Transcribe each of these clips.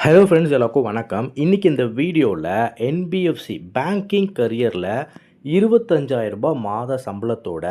Hello friends, எல்லாருக்கும் வணக்கம். இன்றைக்கி இந்த வீடியோவில் என்பிஎஃப்சி பேங்கிங் கரியரில் ரூ. 25,000 மாத சம்பளத்தோட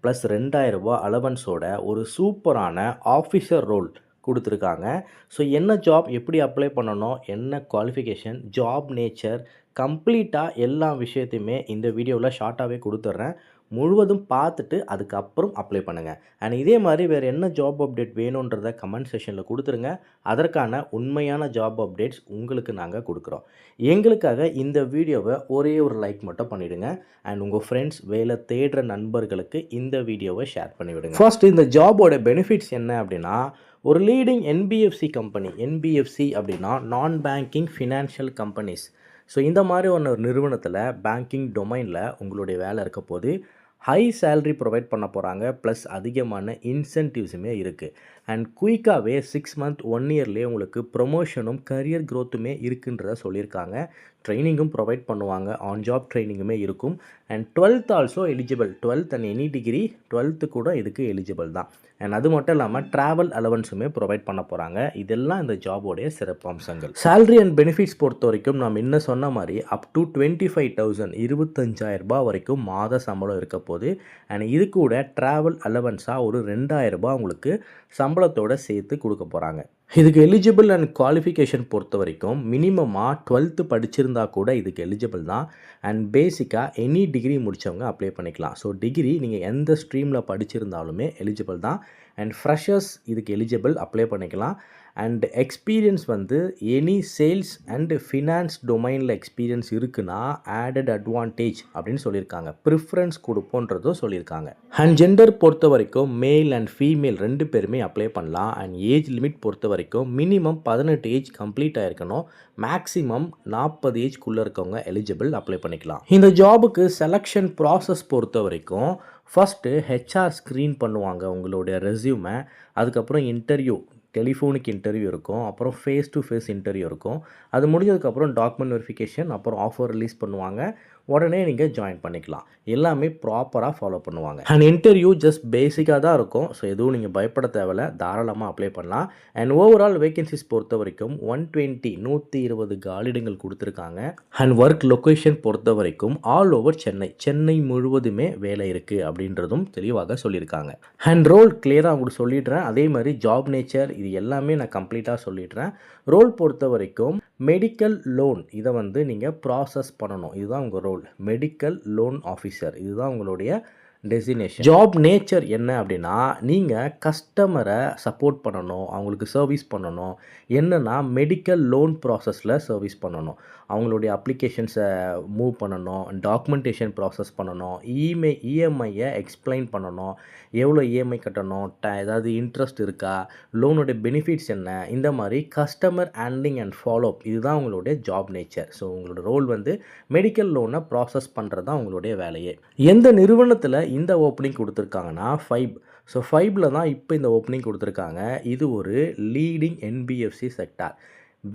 ப்ளஸ் ரூ. 2,000 அலவன்ஸோட ஒரு சூப்பரான ஆஃபீஸர் ரோல் கொடுத்துருக்காங்க. ஸோ என்ன ஜாப், எப்படி அப்ளை பண்ணணும், என்ன குவாலிஃபிகேஷன், ஜாப் நேச்சர், கம்ப்ளீட்டாக எல்லா விஷயத்தையுமே இந்த வீடியோவில் ஷார்ட்டாகவே கொடுத்துட்றேன். முழுவதும் பார்த்துட்டு அதுக்கப்புறம் அப்ளை பண்ணுங்கள். அண்ட் இதே மாதிரி வேறு என்ன ஜாப் அப்டேட் வேணுன்றதை கமெண்ட் செக்ஷனில் கொடுத்துருங்க. அதற்கான உண்மையான ஜாப் அப்டேட்ஸ் உங்களுக்கு நாங்கள் கொடுக்குறோம். எங்களுக்காக இந்த வீடியோவை ஒரே ஒரு லைக் மட்டும் பண்ணிவிடுங்க. அண்ட் உங்கள் ஃப்ரெண்ட்ஸ், வேலை தேடுற நண்பர்களுக்கு இந்த வீடியோவை ஷேர் பண்ணிவிடுங்க. ஃபர்ஸ்ட், இந்த ஜாபோட பெனிஃபிட்ஸ் என்ன அப்படின்னா, ஒரு லீடிங் என்பிஎஃப்சி கம்பெனி. என்பிஎஃப்சி அப்படின்னா நான் பேங்கிங் ஃபினான்ஷியல் கம்பெனிஸ். ஸோ இந்த மாதிரி ஒரு நிறுவனத்தில் பேங்கிங் டொமைனில் உங்களுடைய வேலை இருக்க போது ஹை சேலரி ப்ரொவைட் பண்ண போகிறாங்க. ப்ளஸ் அதிகமான இன்சென்டிவ்ஸுமே இருக்குது. அண்ட் குயிக்காகவே 6 மந்த் 1 இயர்லேயே உங்களுக்கு ப்ரொமோஷனும் கரியர் க்ரோத்துமே இருக்குன்றத சொல்லியிருக்காங்க. ட்ரைனிங்கும் ப்ரொவைட் பண்ணுவாங்க. ஆன் ஜாப் ட்ரைனிங்குமே இருக்கும். And 12th also eligible. 12th and any degree 12th கூட இதுக்கு எலிஜிபிள் தான். அண்ட் அது மட்டும் இல்லாமல் ட்ராவல் அலவன்ஸுமே ப்ரொவைட் பண்ண போகிறாங்க. இதெல்லாம் இந்த ஜாபோடைய சிறப்பு அம்சங்கள். சேலரி அண்ட் பெனிஃபிட்ஸ் பொறுத்த வரைக்கும் நாம் இன்னும் சொன்ன மாதிரி அப் டு 25,000 25,000 வரைக்கும் மாத சம்பளம் இருக்க போது. அண்ட் இது கூட ட்ராவல் அலவன்ஸாக ஒரு 2,000 உங்களுக்கு சம்பளத்தோடு சேர்த்து கொடுக்க போகிறாங்க. இதுக்கு எலிஜிபிள் அண்ட் குவாலிஃபிகேஷன் பொறுத்த வரைக்கும் மினிமமாக 12th படிச்சிருந்தா கூட இதுக்கு எலிஜிபிள் தான். அண்ட் பேசிக்காக எனி டிகிரி முடித்தவங்க அப்ளை பண்ணிக்கலாம். ஸோ டிகிரி நீங்கள் எந்த ஸ்ட்ரீமில் படிச்சிருந்தாலுமே எலிஜிபிள் தான். அண்ட் ஃப்ரெஷர்ஸ் இதுக்கு எலிஜிபிள், அப்ளை பண்ணிக்கலாம். அண்ட் எக்ஸ்பீரியன்ஸ் வந்து எனி சேல்ஸ் அண்ட் ஃபினான்ஸ் டொமைனில் எக்ஸ்பீரியன்ஸ் இருக்குன்னா ஆடட் அட்வான்டேஜ் அப்படின்னு சொல்லியிருக்காங்க. ப்ரிஃபரன்ஸ் கொடுப்போன்றதும் சொல்லியிருக்காங்க. அண்ட் ஜெண்டர் பொறுத்த வரைக்கும் மேல் அண்ட் ஃபீமேல் 2 பேருமே அப்ளை பண்ணலாம். அண்ட் ஏஜ் லிமிட் பொறுத்த வரைக்கும் மினிமம் 18 ஏஜ் கம்ப்ளீட் ஆகிருக்கணும். மேக்ஸிமம் 40 ஏஜ்க்குள்ளே இருக்கவங்க எலிஜிபிள், அப்ளை பண்ணிக்கலாம். இந்த ஜாபுக்கு செலெக்ஷன் ப்ராசஸ் பொறுத்த வரைக்கும் ஃபஸ்ட்டு ஹெச்ஆர் ஸ்க்ரீன் பண்ணுவாங்க உங்களுடைய ரெஸ்யூமை. அதுக்கப்புறம் இன்டர்வியூ, டெலிஃபோனிக் இன்டர்வியூ இருக்கும். அப்புறம் ஃபேஸ் டு ஃபேஸ் இன்டர்வியூ இருக்கும். அது முடிஞ்சதுக்கப்புறம் டாக்குமெண்ட் வெரிஃபிகேஷன், அப்புறம் ஆஃபர் ரிலீஸ் பண்ணுவாங்க. உடனே நீங்கள் ஜாயின் பண்ணிக்கலாம். எல்லாமே ப்ராப்பராக ஃபாலோ பண்ணுவாங்க. அண்ட் இன்டர்வியூ ஜஸ்ட் பேசிக்காக தான் இருக்கும். ஸோ எதுவும் நீங்கள் பயப்பட தேவையில்ல, தாராளமாக அப்ளை பண்ணலாம். அண்ட் ஓவரால் வேகன்சிஸ் பொறுத்த வரைக்கும் 120 காலிடங்கள் கொடுத்துருக்காங்க. அண்ட் ஒர்க் லொக்கேஷன் பொறுத்த வரைக்கும் ஆல் ஓவர் சென்னை முழுவதுமே வேலை இருக்குது அப்படின்றதும் தெளிவாக சொல்லியிருக்காங்க. அண்ட் ரோல் கிளியராக உங்களுக்கு சொல்லிடுறேன். அதே மாதிரி ஜாப் நேச்சர் இது எல்லாமே நான் கம்ப்ளீட்டாக சொல்லிடுறேன். ரோல் பொறுத்த வரைக்கும் மெடிக்கல் லோன் இதை வந்து நீங்கள் ப்ராசஸ் பண்ணணும். இதுதான் உங்கள் ரோல். மெடிக்கல் லோன் ஆஃபீஸர் இதுதான் உங்களுடைய டெசினேஷன். ஜாப் நேச்சர் என்ன அப்படின்னா, நீங்கள் கஸ்டமரை சப்போர்ட் பண்ணணும், அவங்களுக்கு சர்வீஸ் பண்ணணும். என்னென்னா மெடிக்கல் லோன் ப்ராசஸில் சர்வீஸ் பண்ணணும். அவங்களுடைய அப்ளிகேஷன்ஸை மூவ் பண்ணணும், டாக்குமெண்டேஷன் ப்ராசஸ் பண்ணணும், இஎம்ஐயை எக்ஸ்பிளைன் பண்ணணும், எவ்வளோ இஎம்ஐ கட்டணும், ஏதாவது இன்ட்ரெஸ்ட் இருக்கா, லோனுடைய பெனிஃபிட்ஸ் என்ன, இந்த மாதிரி கஸ்டமர் ஹேண்ட்லிங் அண்ட் ஃபாலோஅப் இதுதான் உங்களுடைய ஜாப் நேச்சர். ஸோ உங்களோட ரோல் வந்து மெடிக்கல் லோனை ப்ராசஸ் பண்ணுறது தான் உங்களுடைய வேலையே. எந்த நிறுவனத்தில் இந்த ஓப்பனிங் கொடுத்துருக்காங்கன்னா ஃபைப். ஸோ ஃபைப்பில் தான் இப்போ இந்த ஓப்பனிங் கொடுத்துருக்காங்க. இது ஒரு லீடிங் என்பிஎஃப்சி செக்டார்.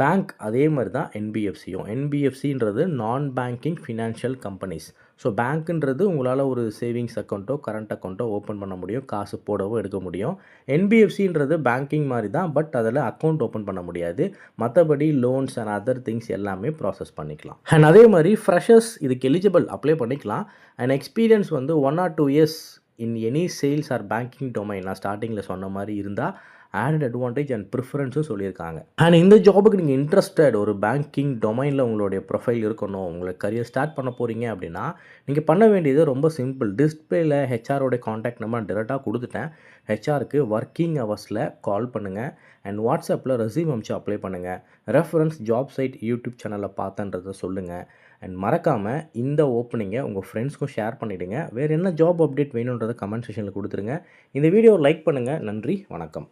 பேங்க் அதே மாதிரி தான் என்பிஎஃப்சியும். என்பிஎஃப்சின்றது நான் பேங்கிங் ஃபினான்ஷியல் கம்பெனிஸ். ஸோ பேங்க்குன்றது உங்களால் ஒரு சேவிங்ஸ் அக்கௌண்ட்டோ கரண்ட் அக்கௌண்ட்டோ ஓப்பன் பண்ண முடியும், காசு போடவோ எடுக்க முடியும். என்பிஎஃப்சின்றது பேங்கிங் மாதிரி தான், பட் அதில் அக்கௌண்ட் ஓப்பன் பண்ண முடியாது. மற்றபடி லோன்ஸ் அண்ட் அதர் திங்ஸ் எல்லாமே ப்ராசஸ் பண்ணிக்கலாம். அண்ட் அதே மாதிரி ஃப்ரெஷர்ஸ் இதுக்கு எலிஜிபிள், அப்ளை பண்ணிக்கலாம். அண்ட் எக்ஸ்பீரியன்ஸ் வந்து 1 or 2 years in any sales R banking domain நான் ஸ்டார்டிங்கில் சொன்ன மாதிரி இருந்தால் ஆடட் அட்வான்டேஜ் அண்ட் ப்ரிஃபரன்ஸும் சொல்லியிருக்காங்க. அண்ட் இந்த ஜாபுக்கு நீங்கள் இன்ட்ரெஸ்டட், ஒரு பேங்கிங் டொமைனில் உங்களுடைய ப்ரொஃபைல் இருக்கணும், உங்களுக்கு கரியர் ஸ்டார்ட் பண்ண போகிறீங்க அப்படின்னா நீங்கள் பண்ண வேண்டியது ரொம்ப சிம்பிள். டிஸ்பிளேயில் ஹெச்ஆரோட காண்டாக்ட் நம்பர் டேரெக்டாக கொடுத்துட்டேன். ஹெச்ஆருக்கு ஒர்க்கிங் ஹவர்ஸில் கால் பண்ணுங்கள். அண்ட் வாட்ஸ்அப்பில் ரெஸ்யூம் அனுப்பிச்சு அப்ளை பண்ணுங்கள். ரெஃபரன்ஸ் ஜாப் சைட் யூடியூப் சேனலில் பார்த்தன்றதை சொல்லுங்கள். அண்ட் மறக்காமல் இந்த ஓப்பனிங்கை உங்கள் ஃப்ரெண்ட்ஸ்க்கும் ஷேர் பண்ணிவிடுங்க. வேறு என்ன ஜாப் அப்டேட் வேணுன்றதை கமெண்ட் செக்ஷனில் கொடுத்துருங்க. இந்த வீடியோவை லைக் பண்ணுங்கள். நன்றி, வணக்கம்.